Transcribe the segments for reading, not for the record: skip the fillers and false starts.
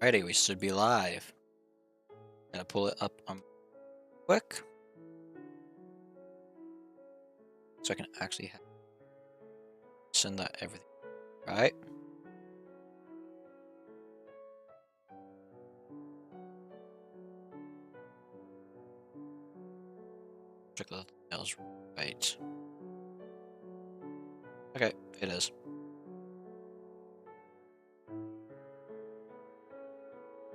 Alrighty, we should be live. Gonna pull it up quick so I can actually send that everything. Right? Check the emails right. Okay, it is.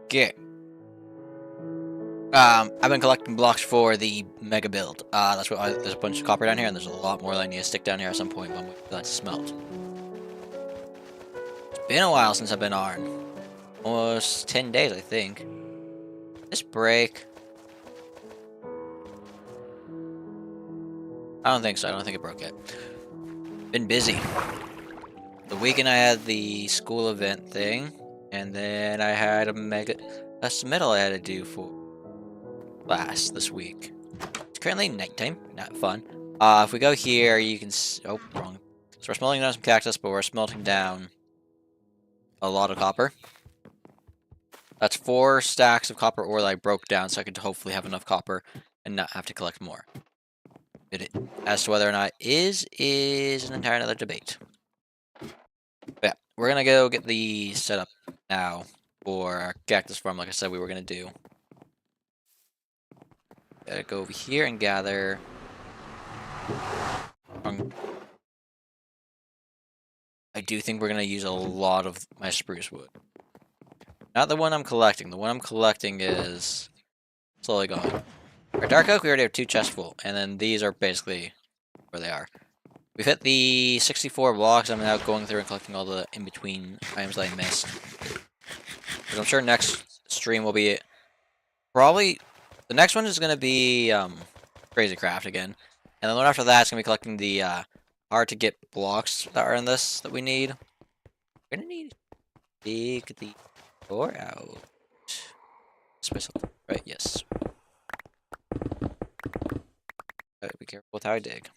Okay. I've been collecting blocks for the mega build. That's what there's a bunch of copper down here, and there's a lot more that I need to stick down here at some point, but I'm waiting for that to smelt. It's been a while since I've been on. Almost 10 days, I think. This break. I don't think so. I don't think it broke yet. Been busy. The weekend I had the school event thing, and then I had a submittal I had to do for class this week. It's currently nighttime, not fun. If we go here, you can oh, wrong. So we're smelting down some cactus, but we're smelting down a lot of copper. That's 4 stacks of copper ore that I broke down, so I could hopefully have enough copper and not have to collect more. As to whether or not is an entire another debate. But yeah, we're gonna go get the setup now for our cactus farm, like I said we were gonna do. Gotta go over here and gather. I do think we're gonna use a lot of my spruce wood. Not the one I'm collecting. The one I'm collecting is slowly going. Our dark oak, we already have 2 chests full, and then these are basically where they are. We've hit the 64 blocks. I'm now going through and collecting all the in-between items that I missed. Because I'm sure next stream will be probably the next one is gonna be Crazy Craft again, and then the one after that is gonna be collecting the hard to get blocks that are in this that we need. We're gonna need to dig the door out. Right? Yes. Gotta be careful with how I dig.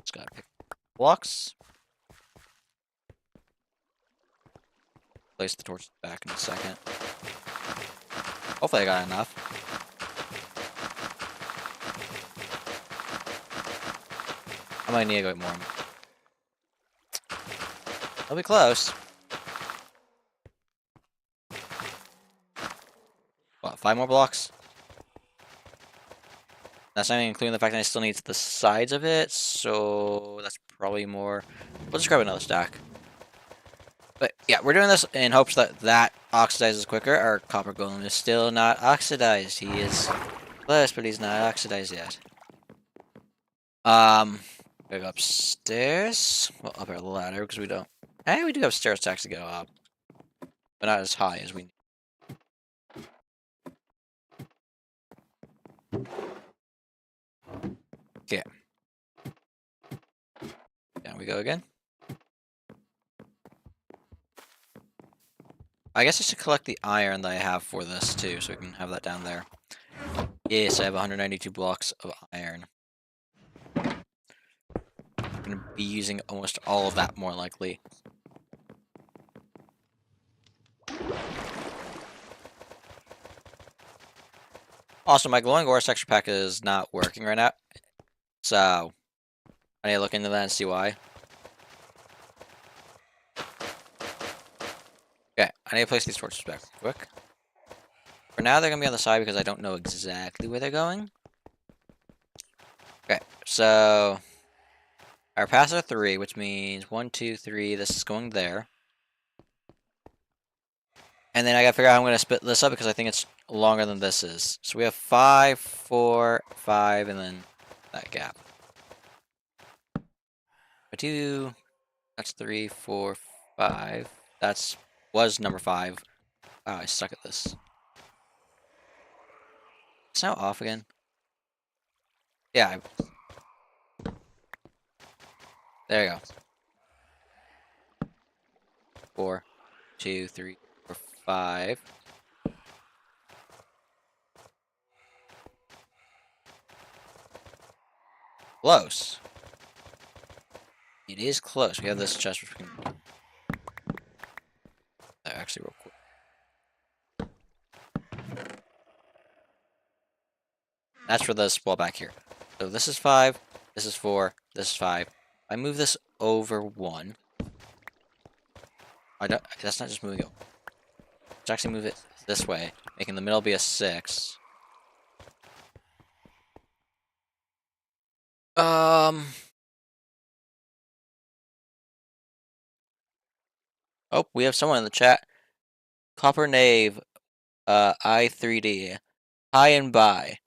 Just gotta pick blocks. Place the torch back in a second. Hopefully I got enough. I might need to go more. I'll be close. What, 5 more blocks? That's not even including the fact that I still need the sides of it, so that's probably more. We'll just grab another stack. But yeah, we're doing this in hopes that that oxidizes quicker. Our copper golem is still not oxidized. He is close, but he's not oxidized yet. Gotta go upstairs. Well, up our ladder because we don't. Hey, we do have stair stacks to go up, but not as high as we need. Okay. Down we go again. I guess I should collect the iron that I have for this too, so we can have that down there. Yes, I have 192 blocks of iron. I'm gonna be using almost all of that more likely. Also, my glowing ore texture pack is not working right now, so I need to look into that and see why. Okay, I need to place these torches back real quick. For now, they're gonna be on the side because I don't know exactly where they're going. Okay, so our paths are 3, which means 1, 2, 3. This is going there. And then I gotta figure out how I'm gonna split this up because I think it's longer than this is. So we have 5, 4, 5, and then that gap. That's 3, 4, 5. Was number 5. Wow, I suck at this. It's now off again. Yeah. There you go. 4, 2, 3, 4, 5. Close. It is close. We have this chest which we can actually real quick. That's for this wall back here. So this is 5, this is 4, this is 5. I move this over 1. I don't. That's not just moving it. Let's actually move it this way, making the middle be a 6. Oh, we have someone in the chat. Copper Knave, I3D. Hi and bye.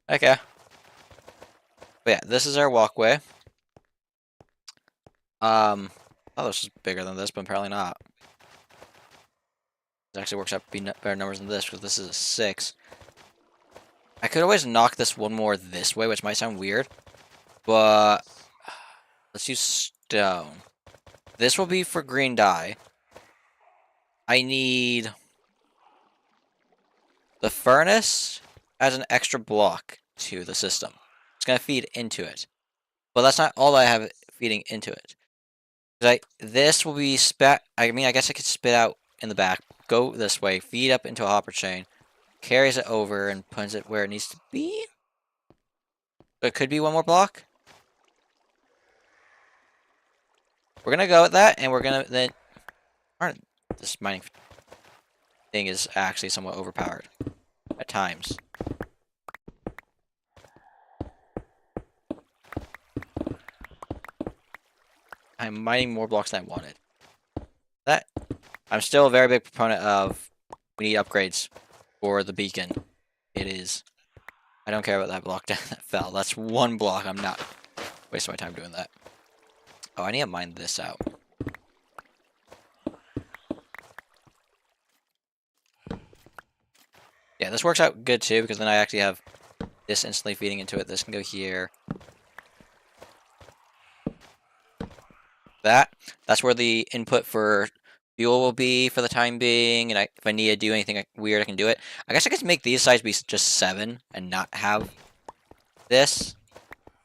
Okay. But yeah, this is our walkway. Oh, this is bigger than this, but apparently not. It actually works out to be better numbers than this, because this is a 6. I could always knock this one more this way, which might sound weird, but let's use stone. This will be for green dye. I need the furnace as an extra block to the system. It's going to feed into it. But that's not all I have feeding into it. This will be spat. I mean, I guess I could spit out in the back. Go this way, feed up into a hopper chain, carries it over, and puts it where it needs to be. So it could be one more block. We're gonna go with that, and we're gonna then. This mining thing is actually somewhat overpowered at times. I'm mining more blocks than I wanted. I'm still a very big proponent of we need upgrades for the beacon. It is. I don't care about that block that fell. That's one block. I'm not wasting my time doing that. Oh, I need to mine this out. Yeah, this works out good too, because then I actually have this instantly feeding into it. This can go here. That's where the input for fuel will be for the time being, and if I need to do anything weird, I can do it. I guess I could make these sides be just 7 and not have this.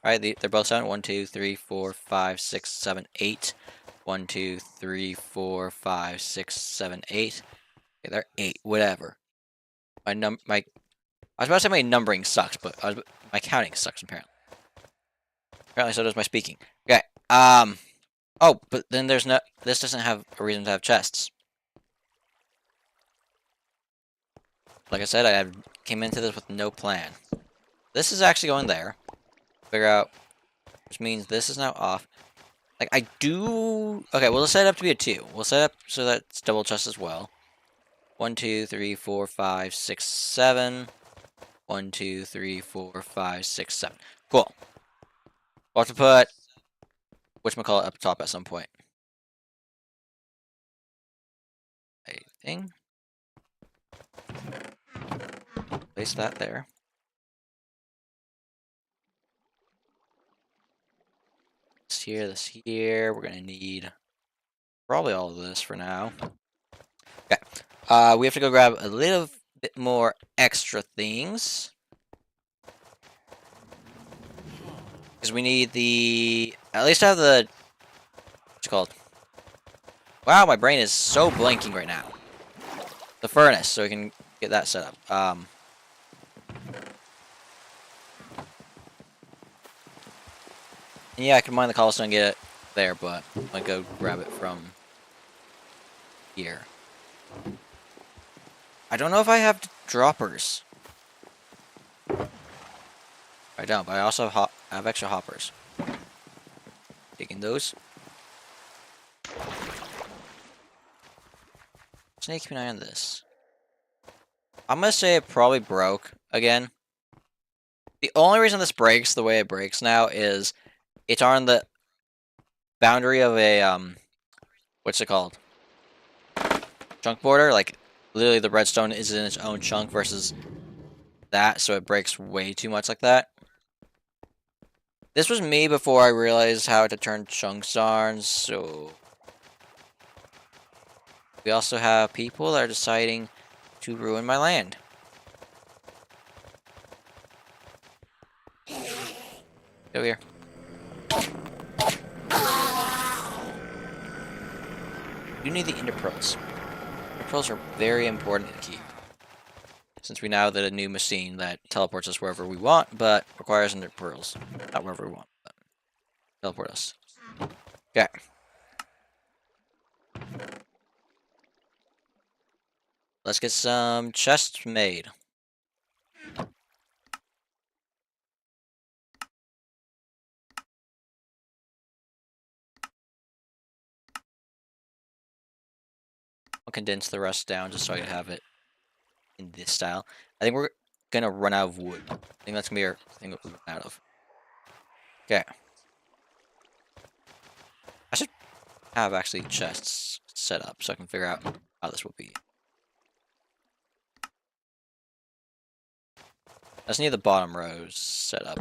Alright, they're both 7. 1, 2, 3, 4, 5, 6, 7, 8. 1, 2, 3, 4, 5, 6, 7, 8. Okay, they're 8. Whatever. I was about to say my numbering sucks, but my counting sucks apparently. Apparently, so does my speaking. Okay. Oh, but then there's no. This doesn't have a reason to have chests. Like I said, I came into this with no plan. This is actually going there. Figure out, which means this is now off. Like I do. Okay, we'll set it up to be a 2. We'll set up so that it's double chest as well. 1, 2, 3, 4, 5, 6, 7. 1, 2, 3, 4, 5, 6, 7. Cool. We'll have to put whatchamacallit up top at some point. I think. Place that there. This here. We're gonna need probably all of this for now. Okay. We have to go grab a little bit more extra things. Because we need the... At least have the... What's it called? Wow, my brain is so blanking right now. The furnace, so we can get that set up. Yeah, I can mine the cobblestone and get it there, but I'm gonna go grab it from here. I don't know if I have droppers. I don't, but I also have extra hoppers. Taking those. Snake, keep an eye on this. I'm gonna say it probably broke again. The only reason this breaks the way it breaks now is it's on the boundary of a what's it called? Chunk border. Like literally, the redstone is in its own chunk versus that, so it breaks way too much like that. This was me before I realized how to turn chunks on, so... We also have people that are deciding to ruin my land. Get over here. You need the ender pearls. Ender pearls are very important to keep, since we now have a new machine that teleports us wherever we want, but requires ender pearls. Not wherever we want, but teleport us. Okay. Let's get some chests made. I'll condense the rest down just so I can have it in this style. I think we're gonna run out of wood. I think that's gonna be our thing that we run out of. Okay. I should have actually chests set up so I can figure out how this will be. I just need the bottom rows set up.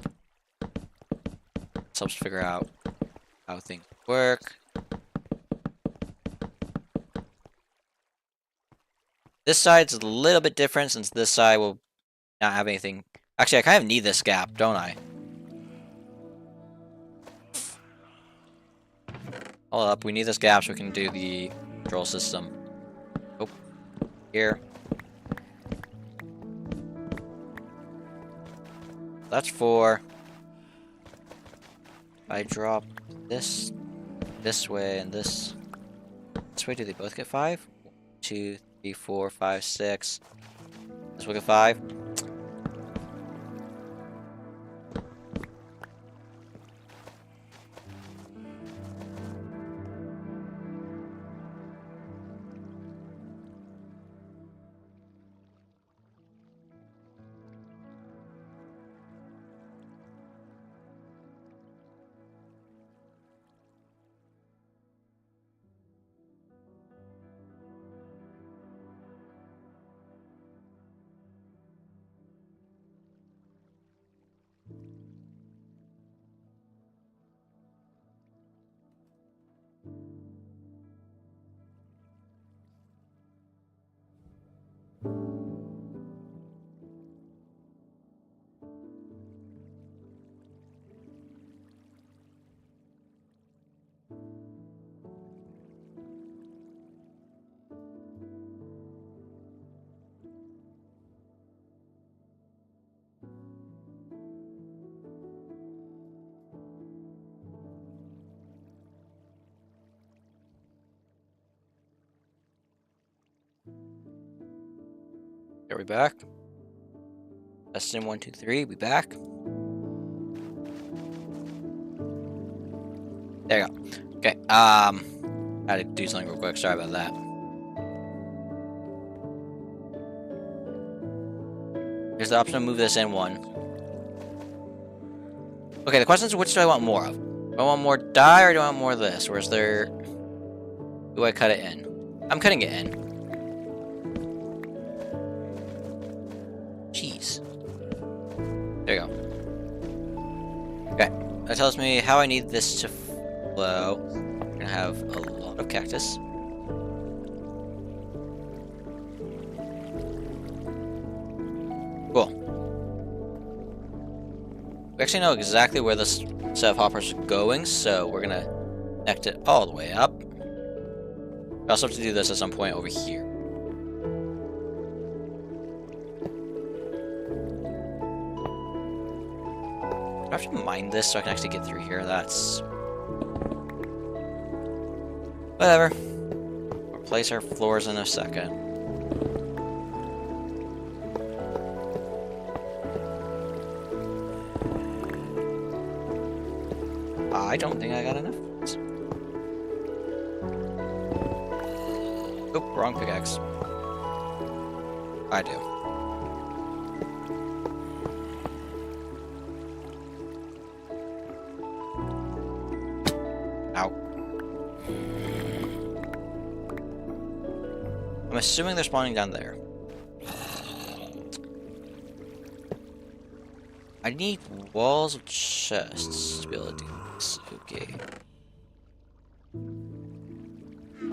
This helps figure out how things work. This side's a little bit different since this side will not have anything. Actually, I kind of need this gap, don't I? Hold up, we need this gap so we can do the control system. Oh, here. That's 4. If I drop this way and this way, do they both get 5? 1, 2, 3, 4, 5, 6. This will get 5. Are we back? Testing 1, 2, 3. We back. There you go. Okay. I had to do something real quick. Sorry about that. There's the option to move this in 1. Okay, the question is, which do I want more of? Do I want more dye or do I want more of this? Or is there... Do I cut it in? I'm cutting it in. Jeez. There you go. Okay. That tells me how I need this to flow. We're gonna have a lot of cactus. Cool. We actually know exactly where this set of hoppers are going, so we're gonna connect it all the way up. We also have to do this at some point over here. I have to mine this so I can actually get through here. That's... whatever. Replace our floors in a second. I don't think I got enough. Oop, wrong pickaxe. I do. Ow. I'm assuming they're spawning down there. I need walls of chests to be able to do this. Okay.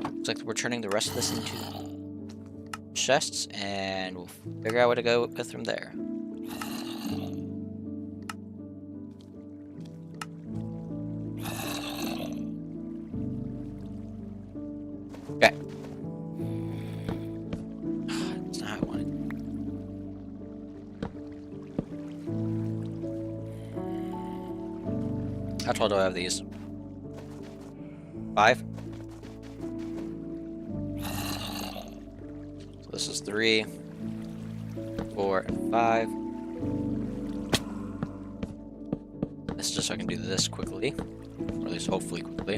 Looks like we're turning the rest of this into chests, and we'll figure out where to go with from there. How tall do I have these? 5? So this is 3, 4, and 5. This is just so I can do this quickly. Or at least hopefully quickly.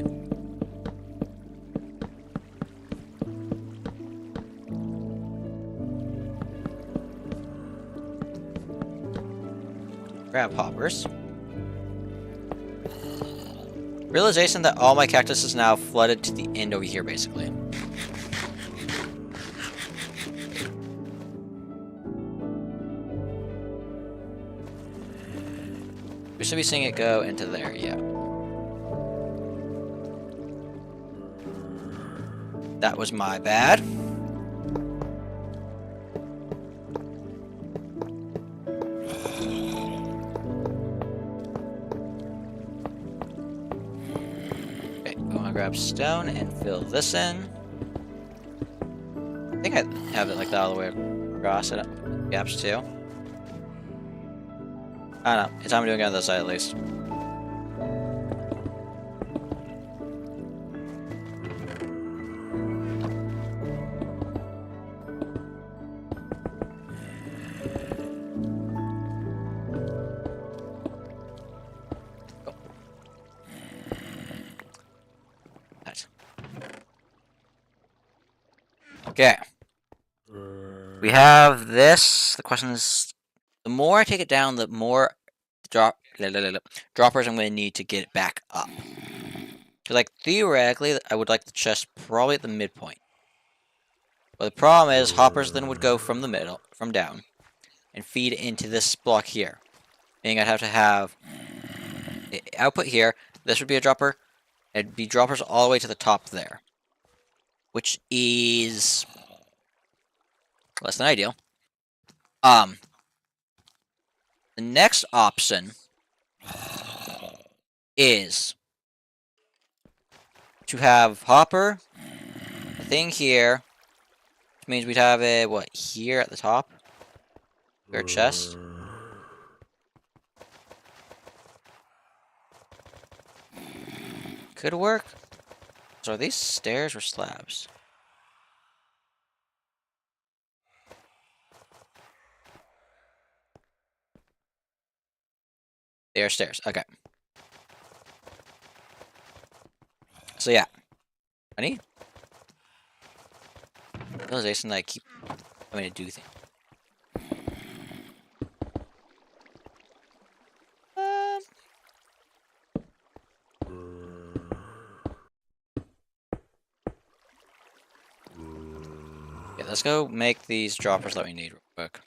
Grab hoppers. Realization that all my cactus is now flooded to the end over here, basically. We should be seeing it go into there, yeah. That was my bad. Okay, I want to grab stone and fill this in. I think I have it like that all the way across it. Gaps too. I don't know. It's time I'm doing it on this side at least. Okay. We have this. The question is, the more I take it down, the more droppers I'm going to need to get it back up. Because, like, theoretically, I would like the chest probably at the midpoint. But the problem is, hoppers then would go from the middle, from down, and feed into this block here. Meaning I'd have to have output here. This would be a dropper. It'd be droppers all the way to the top there. Which is less than ideal. The next option is to have hopper, a thing here, which means we'd have it, what, here at the top? Your chest. Could work. So are these stairs or slabs? They are stairs. Okay. So yeah. I need realization that I keep having to do things. Yeah, let's go make these droppers that we need real quick.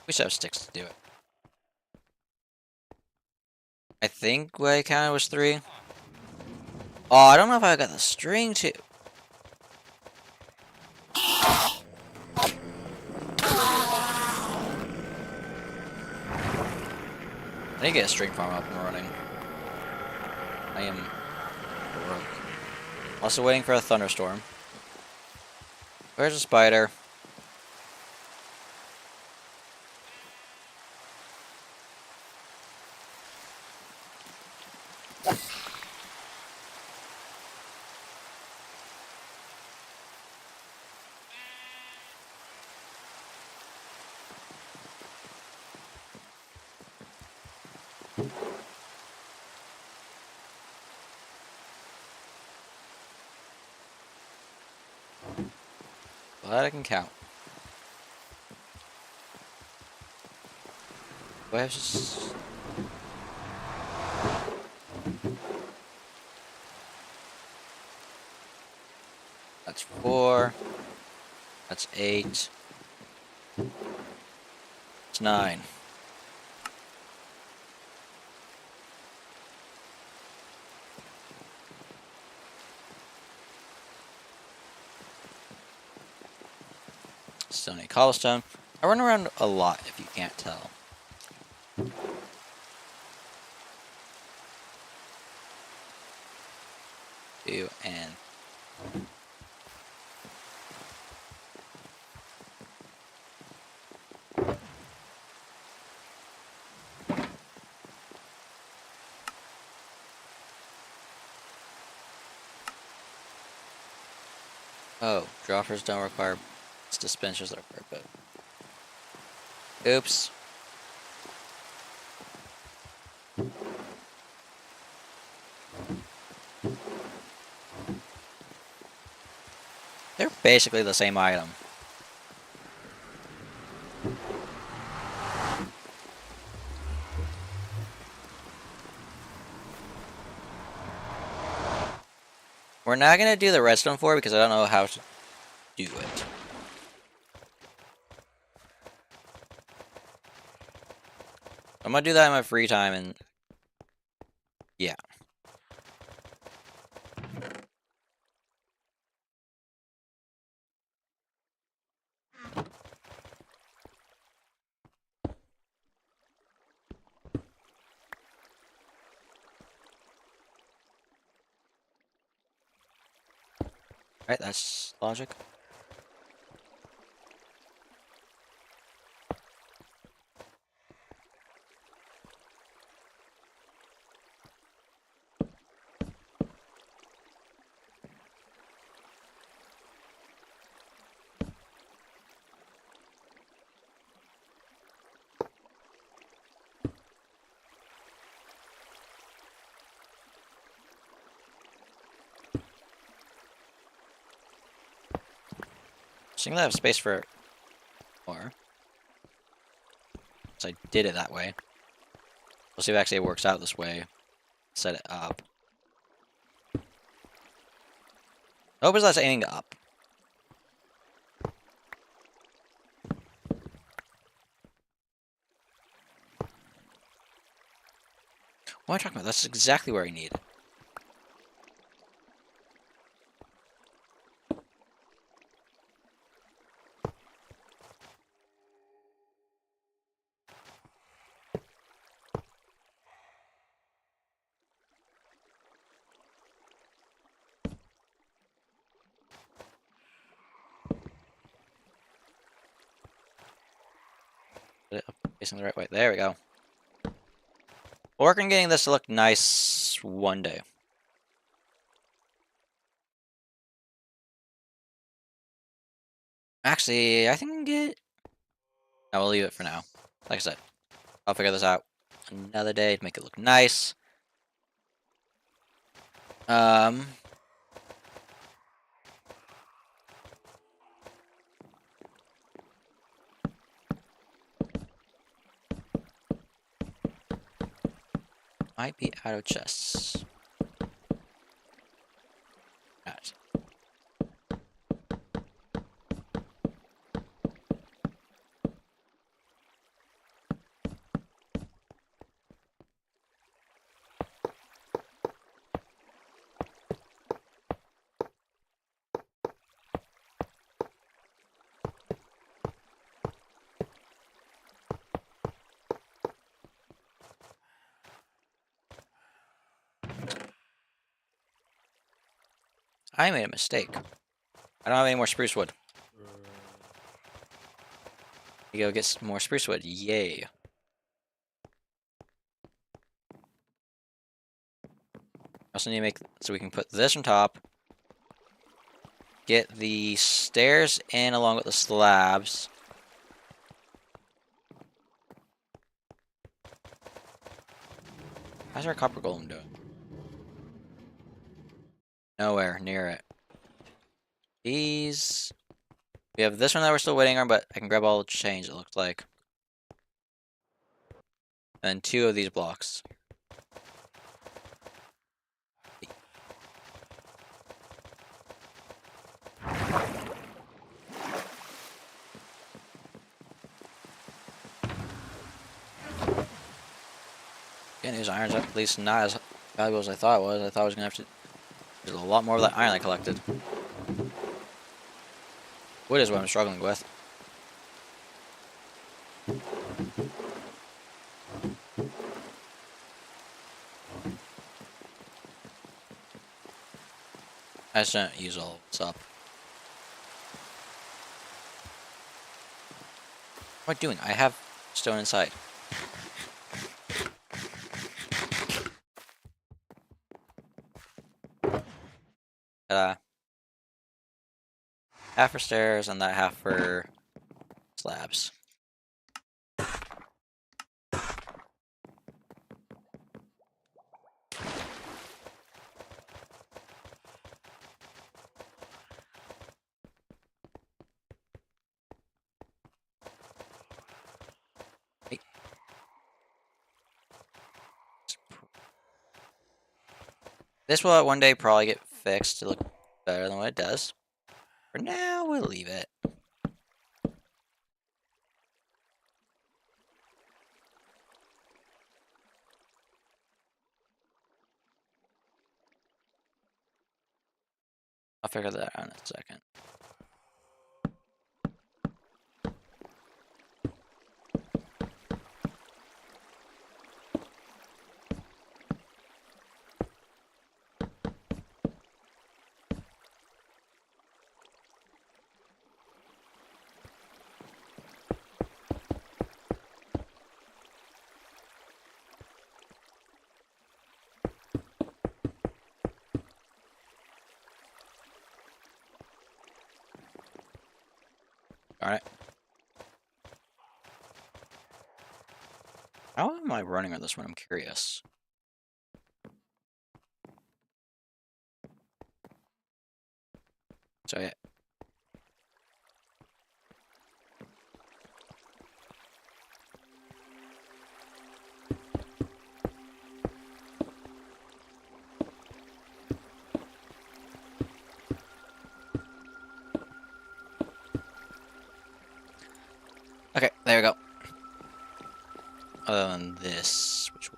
We should have sticks to do it. I think what I counted was 3. Oh, I don't know if I got the string to... I need to get a string farm up and running. I am broke. Also waiting for a thunderstorm. Where's the spider? Glad I can count. Do I have just... That's 4. That's 8. It's 9. Still need cobblestone. I run around a lot if you can't tell. 2 and... Oh, droppers don't require dispensers that require both. Oops. They're basically the same item. We're not gonna do the redstone for it because I don't know how to do it. I'm gonna do that in my free time and yeah. Right, that's logic. So I have space for more. So I did it that way. We'll see if actually it works out this way. Set it up. I hope it's not aiming up. What am I talking about? That's exactly where I need it. Put it up facing the right way. There we go. Working getting this to look nice one day. Actually, I think I can get... I will leave it for now. Like I said, I'll figure this out another day to make it look nice. Um... Might be out of chests. Right. I made a mistake. I don't have any more spruce wood. You go get some more spruce wood. Yay. Also need to make so we can put this on top. Get the stairs in along with the slabs. How's our copper golem doing? Nowhere near it. These... We have this one that we're still waiting on, but I can grab all the change, it looks like. And 2 of these blocks. Getting these irons up, at least not as valuable as I thought it was. I thought I was going to have to... There's a lot more of that iron I collected. Wood is what I'm struggling with. I just don't use all this up. What am I doing? I have stone inside. Ta-da. half for stairs and that half for slabs. This will one day probably get fixed to look better than what it does. For now, we'll leave it. I'll figure that out in a second. Alright. How am I running on this one? I'm curious. So yeah. Okay, there we go. Other than this, which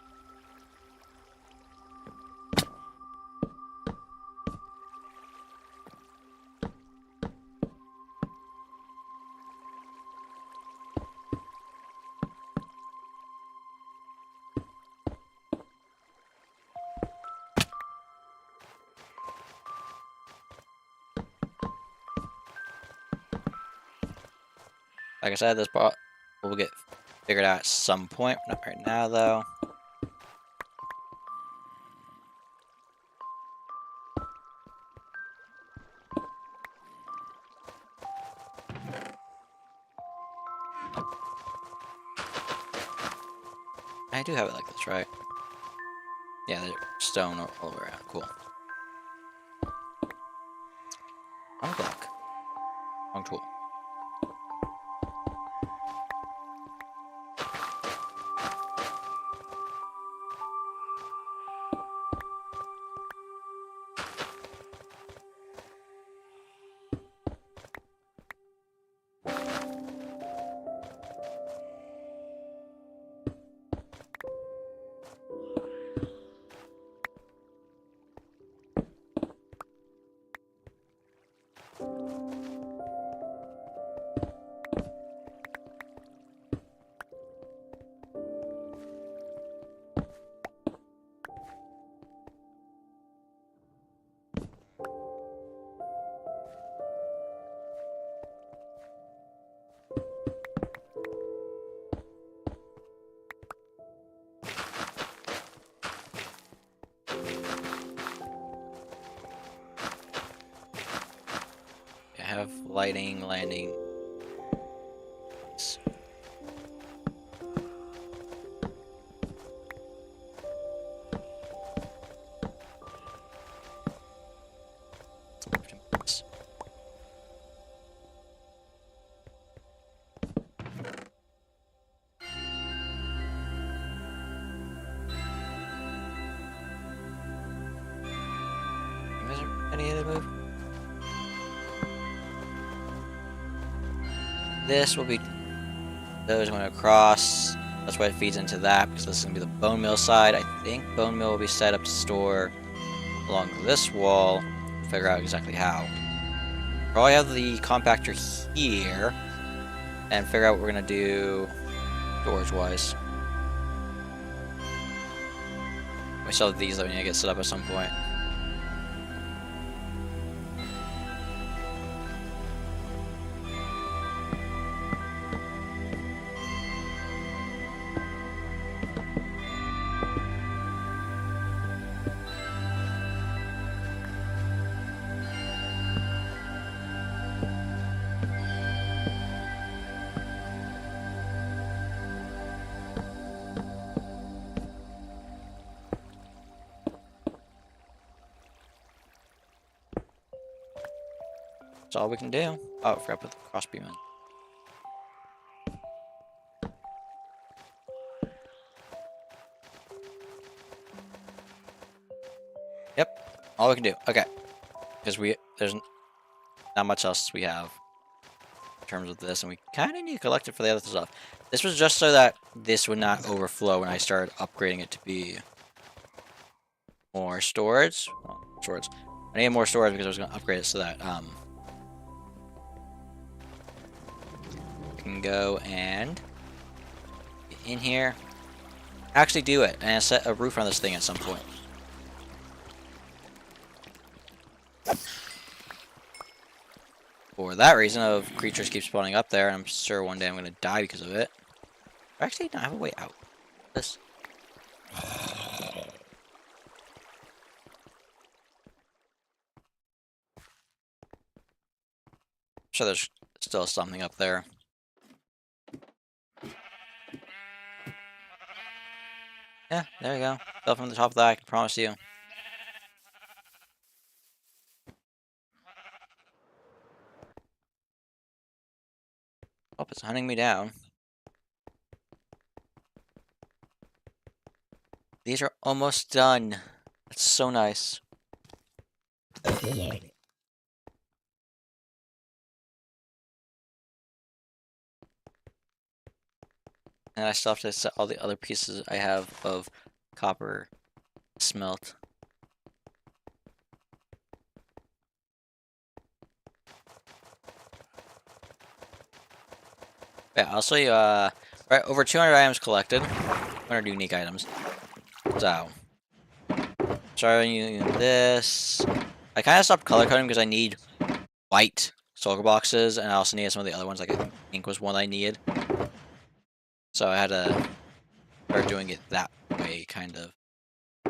like I said, this part will get figured out at some point. Not right now, though. I do have it like this, right? Yeah, there's stone all the way around. Cool. Wrong block. Wrong tool. Have lighting, landing. Is there any other move? This will be those going across. That's why it feeds into that, because this is going to be the bone mill side. I think bone mill will be set up to store along this wall. Figure out exactly how. Probably have the compactor here and figure out what we're going to do storage wise. We still have these that we need to get set up at some point. That's all we can do. Oh, I forgot to put the crossbeam in. Yep, all we can do. Okay, because there's not much else we have in terms of this, and we kind of need to collect it for the other stuff. This was just so that this would not overflow when I started upgrading it to be more storage. Well, storage. I need more storage because I was going to upgrade it so that we can go and get in here, actually do it, and set a roof on this thing at some point. For that reason of creatures keep spawning up there, and I'm sure one day I'm going to die because of it. Actually, no, I have a way out. This. I'm sure there's still something up there. Yeah, there you go. Fell from the top of that, I can promise you. Oh, it's hunting me down. These are almost done. That's so nice. And I still have to set all the other pieces I have of copper smelt. Yeah, I'll show you, right, over 200 items collected. 200 unique items. So, starting using this. I kind of stopped color coding because I need white shulker boxes, and I also needed some of the other ones, like I think ink was one I needed. So I had to start doing it that way, kind of.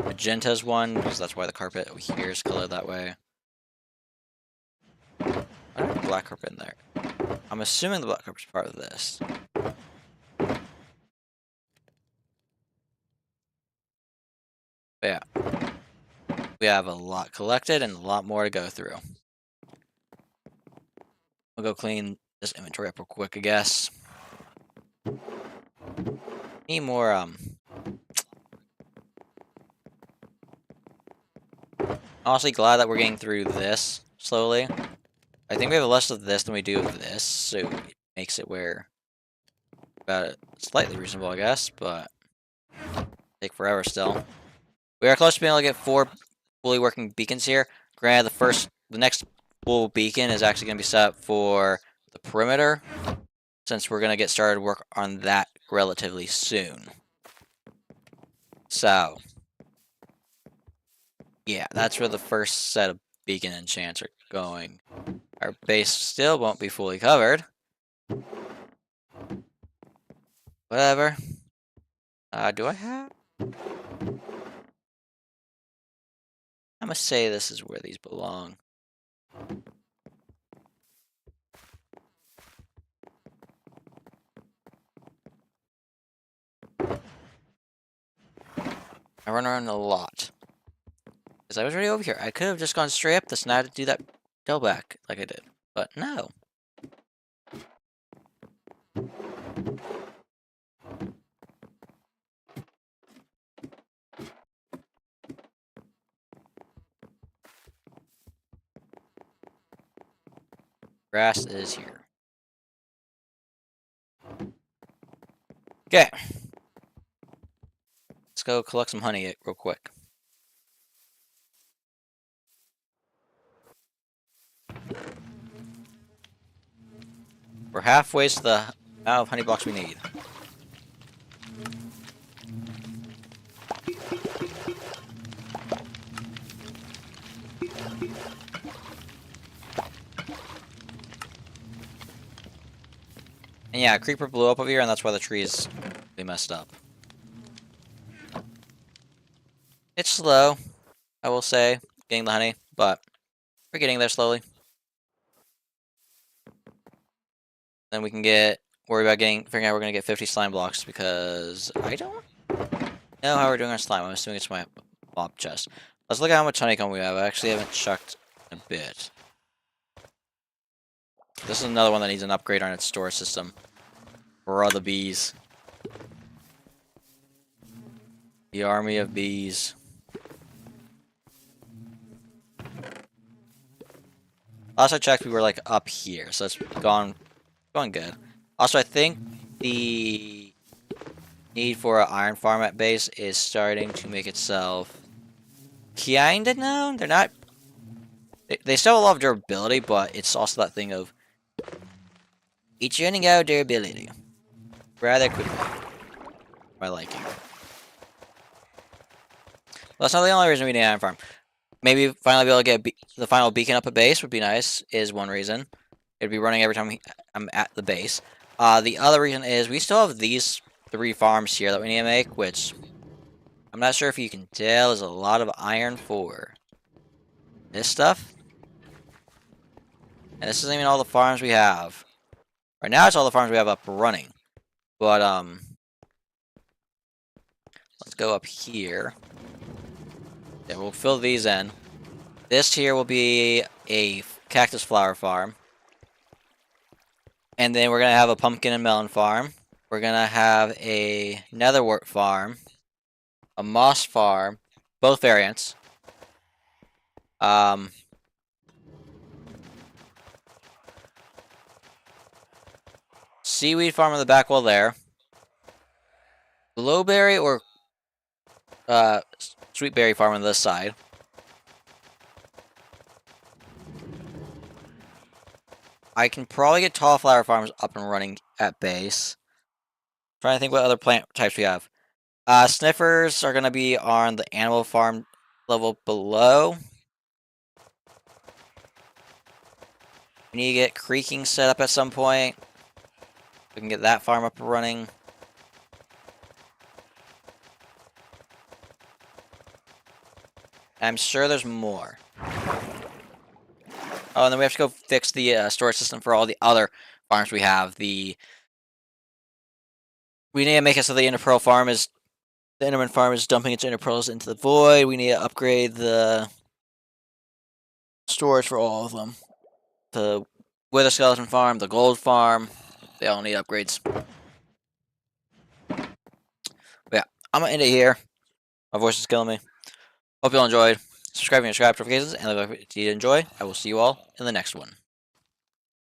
Magenta's one, because that's why the carpet over here is colored that way. I don't have black carpet in there. I'm assuming the black carpet's part of this. But yeah. We have a lot collected and a lot more to go through. I'll go clean this inventory up real quick, I guess. Need more, honestly glad that we're getting through this slowly. I think we have less of this than we do of this, so it makes it where about it slightly reasonable, I guess, but take forever still. We are close to being able to get 4 fully working beacons here. Granted, the next full beacon is actually going to be set up for the perimeter, since we're going to get started work on that relatively soon. So, yeah, that's where the first set of beacon enchants are going. Our base still won't be fully covered. Whatever. Do I have? I must say this is where these belong. I run around a lot. Because I was already over here. I could have just gone straight up this and I had to do that tailback like I did. But no. Grass is here. Okay. Let's go collect some honey real quick. We're halfway to the amount of honey blocks we need. And yeah, a creeper blew up over here, and that's why the tree is really messed up. It's slow, I will say, getting the honey, but we're getting there slowly. Then we can worry about figuring out we're gonna get 50 slime blocks, because I don't know how we're doing our slime. I'm assuming it's my mob chest. Let's look at how much honeycomb we have. I actually haven't checked a bit. This is another one that needs an upgrade on its storage system. For all the bees. The army of bees. Last I checked, we were like up here, so it's going good. Also, I think the need for an iron farm at base is starting to make itself kinda known. They're not. They still have a lot of durability, but it's also that thing of it's running out of durability rather quickly. My liking. Well, that's not the only reason we need an iron farm. Maybe finally be able to get the final beacon up at base would be nice, is one reason. It'd be running every time I'm at the base. The other reason is we still have these 3 farms here that we need to make, which I'm not sure if you can tell is a lot of iron for this stuff. And this isn't even all the farms we have. Right now it's all the farms we have up running. But, let's go up here. Yeah, we'll fill these in. This here will be a cactus flower farm. And then we're going to have a pumpkin and melon farm. We're going to have a netherwort farm. A moss farm. Both variants. Seaweed farm on the back wall there. Blueberry or sweetberry farm on this side. I can probably get tall flower farms up and running at base. Trying to think what other plant types we have. Sniffers are going to be on the animal farm level below. We need to get creaking set up at some point. We can get that farm up and running. I'm sure there's more. Oh, and then we have to go fix the storage system for all the other farms we have. We need to make it so the Enderpearl farm is... The Enderman farm is dumping its Enderpearls into the void. We need to upgrade the storage for all of them. The Wither Skeleton farm, the Gold farm, they all need upgrades. But yeah, I'm going to end it here. My voice is killing me. Hope you all enjoyed. Subscribe and subscribe notifications, and if you did enjoy, I will see you all in the next one.